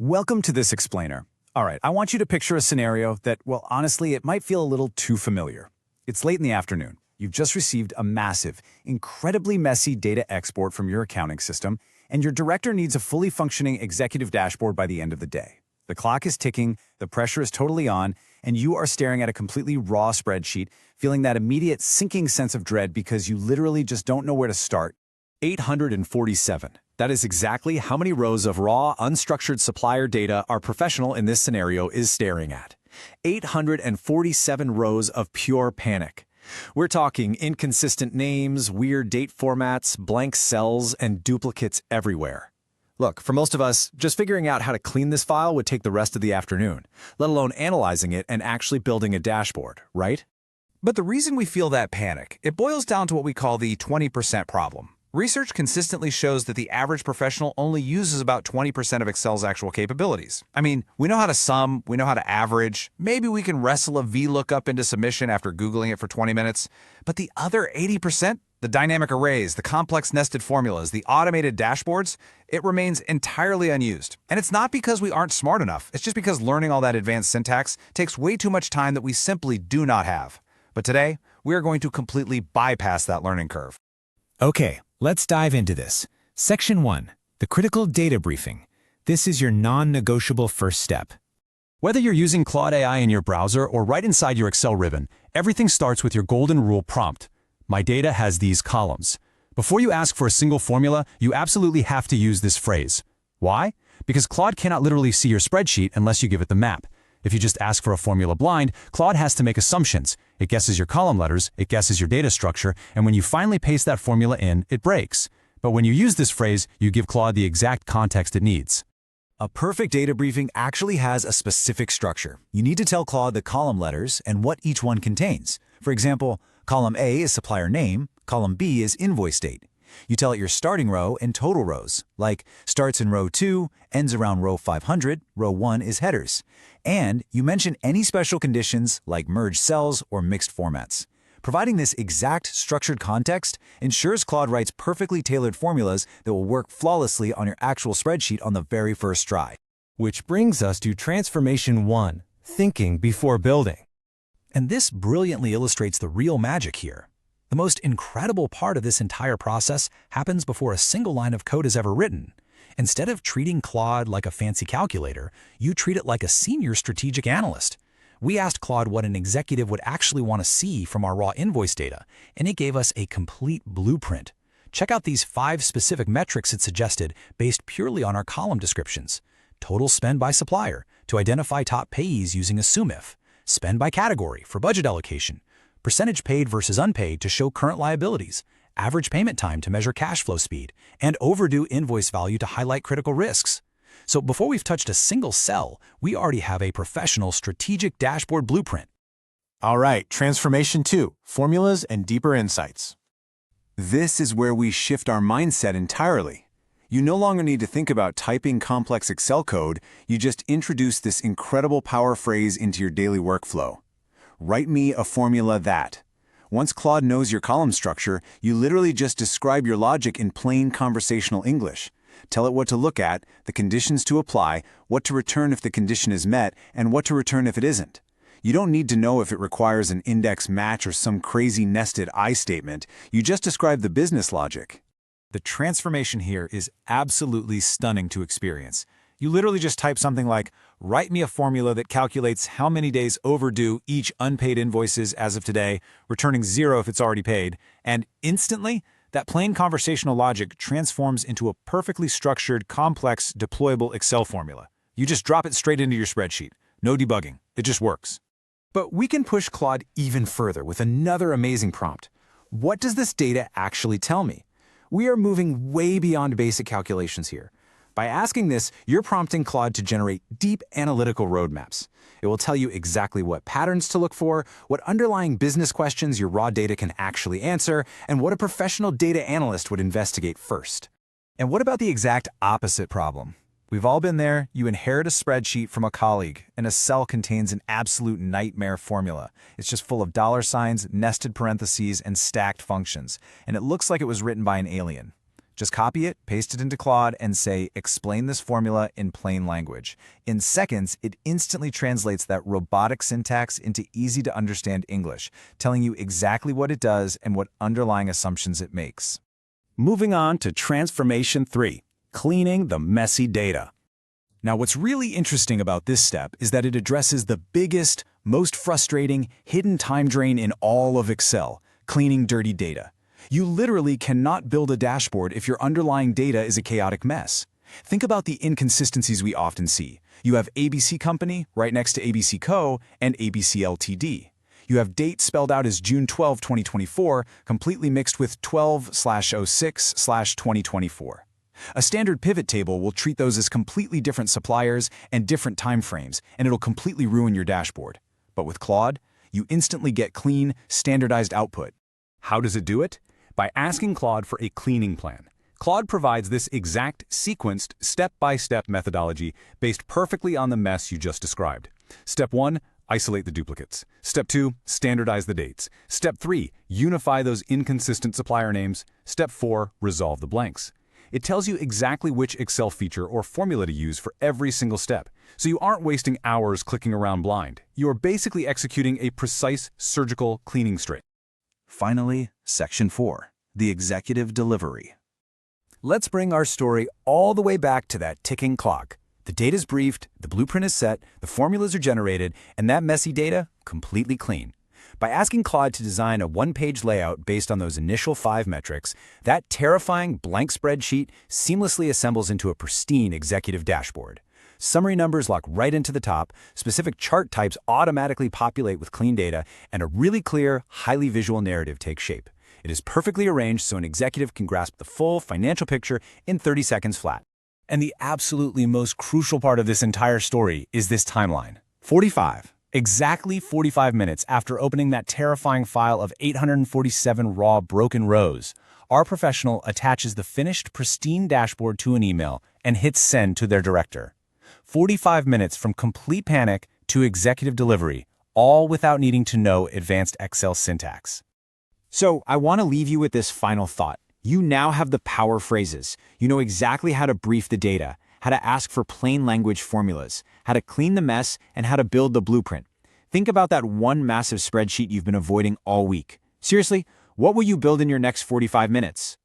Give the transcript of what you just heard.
Welcome to this explainer. All right, I want you to picture a scenario that, well, honestly, it might feel a little too familiar. It's late in the afternoon. You've just received a massive, incredibly messy data export from your accounting system, and your director needs a fully functioning executive dashboard by the end of the day. The clock is ticking, the pressure is totally on, and you are staring at a completely raw spreadsheet, feeling that immediate sinking sense of dread because you literally just don't know where to start. 847. That is exactly how many rows of raw, unstructured supplier data our professional in this scenario is staring at. 847 rows of pure panic. We're talking inconsistent names, weird date formats, blank cells, and duplicates everywhere. Look, for most of us, just figuring out how to clean this file would take the rest of the afternoon, let alone analyzing it and actually building a dashboard, right? But the reason we feel that panic, it boils down to what we call the 20% problem. Research consistently shows that the average professional only uses about 20% of Excel's actual capabilities. I mean, we know how to sum, we know how to average, maybe we can wrestle a VLOOKUP into submission after Googling it for 20 minutes, but the other 80%, the dynamic arrays, the complex nested formulas, the automated dashboards, it remains entirely unused. And it's not because we aren't smart enough, it's just because learning all that advanced syntax takes way too much time that we simply do not have. But today, we are going to completely bypass that learning curve. Okay, let's dive into this. Section 1, the critical data briefing. This is your non-negotiable first step. Whether you're using Claude AI in your browser or right inside your Excel ribbon, everything starts with your golden rule prompt. My data has these columns. Before you ask for a single formula, you absolutely have to use this phrase. Why? Because Claude cannot literally see your spreadsheet unless you give it the map. If you just ask for a formula blind, Claude has to make assumptions. It guesses your column letters, it guesses your data structure, and when you finally paste that formula in, it breaks. But when you use this phrase, you give Claude the exact context it needs. A perfect data briefing actually has a specific structure. You need to tell Claude the column letters and what each one contains. For example, column A is supplier name, column B is invoice date. You tell it your starting row and total rows, like starts in row 2, ends around row 500, row 1 is headers. And you mention any special conditions like merged cells or mixed formats. Providing this exact structured context ensures Claude writes perfectly tailored formulas that will work flawlessly on your actual spreadsheet on the very first try. Which brings us to transformation 1, thinking before building. And this brilliantly illustrates the real magic here. The most incredible part of this entire process happens before a single line of code is ever written. Instead of treating Claude like a fancy calculator, you treat it like a senior strategic analyst. We asked Claude what an executive would actually want to see from our raw invoice data, and it gave us a complete blueprint. Check out these 5 specific metrics it suggested based purely on our column descriptions. Total spend by supplier, to identify top payees using a SUMIF. Spend by category, for budget allocation. Percentage paid versus unpaid to show current liabilities, average payment time to measure cash flow speed, and overdue invoice value to highlight critical risks. So before we've touched a single cell, we already have a professional strategic dashboard blueprint. All right, transformation 2, formulas and deeper insights. This is where we shift our mindset entirely. You no longer need to think about typing complex Excel code, you just introduce this incredible power phrase into your daily workflow. Write me a formula that. Once Claude knows your column structure, you literally just describe your logic in plain conversational English. Tell it what to look at, the conditions to apply, what to return if the condition is met, and what to return if it isn't. You don't need to know if it requires an index match or some crazy nested I statement. You just describe the business logic. The transformation here is absolutely stunning to experience. You literally just type something like, write me a formula that calculates how many days overdue each unpaid invoice is as of today, returning 0 if it's already paid, and instantly, that plain conversational logic transforms into a perfectly structured, complex, deployable Excel formula. You just drop it straight into your spreadsheet. No debugging. It just works. But we can push Claude even further with another amazing prompt. What does this data actually tell me? We are moving way beyond basic calculations here. By asking this, you're prompting Claude to generate deep analytical roadmaps. It will tell you exactly what patterns to look for, what underlying business questions your raw data can actually answer, and what a professional data analyst would investigate first. And what about the exact opposite problem? We've all been there. You inherit a spreadsheet from a colleague, and a cell contains an absolute nightmare formula. It's just full of $signs, nested parentheses, and stacked functions, and it looks like it was written by an alien. Just copy it, paste it into Claude, and say, explain this formula in plain language. In seconds, it instantly translates that robotic syntax into easy-to-understand English, telling you exactly what it does and what underlying assumptions it makes. Moving on to Transformation 3, cleaning the messy data. Now, what's really interesting about this step is that it addresses the biggest, most frustrating, hidden time drain in all of Excel, cleaning dirty data. You literally cannot build a dashboard if your underlying data is a chaotic mess. Think about the inconsistencies we often see. You have ABC Company right next to ABC Co. and ABC Ltd. You have date spelled out as June 12, 2024, completely mixed with 12/06/2024. A standard pivot table will treat those as completely different suppliers and different time frames, and it'll completely ruin your dashboard. But with Claude, you instantly get clean, standardized output. How does it do it? By asking Claude for a cleaning plan. Claude provides this exact, sequenced, step-by-step methodology based perfectly on the mess you just described. Step 1, isolate the duplicates. Step 2, standardize the dates. Step 3, unify those inconsistent supplier names. Step 4, resolve the blanks. It tells you exactly which Excel feature or formula to use for every single step, so you aren't wasting hours clicking around blind. You are basically executing a precise, surgical cleaning string. Finally, Section 4, the executive delivery. Let's bring our story all the way back to that ticking clock. The data's briefed, the blueprint is set, the formulas are generated, and that messy data completely clean. By asking Claude to design a one-page layout based on those initial 5 metrics, that terrifying blank spreadsheet seamlessly assembles into a pristine executive dashboard. Summary numbers lock right into the top, specific chart types automatically populate with clean data, and a really clear, highly visual narrative takes shape. It is perfectly arranged so an executive can grasp the full financial picture in 30 seconds flat. And the absolutely most crucial part of this entire story is this timeline. 45. Exactly 45 minutes after opening that terrifying file of 847 raw broken rows, our professional attaches the finished pristine dashboard to an email and hits send to their director. 45 minutes from complete panic to executive delivery, all without needing to know advanced Excel syntax. So I want to leave you with this final thought. You now have the power phrases. You know exactly how to brief the data, how to ask for plain language formulas, how to clean the mess, and how to build the blueprint. Think about that one massive spreadsheet you've been avoiding all week. Seriously, what will you build in your next 45 minutes?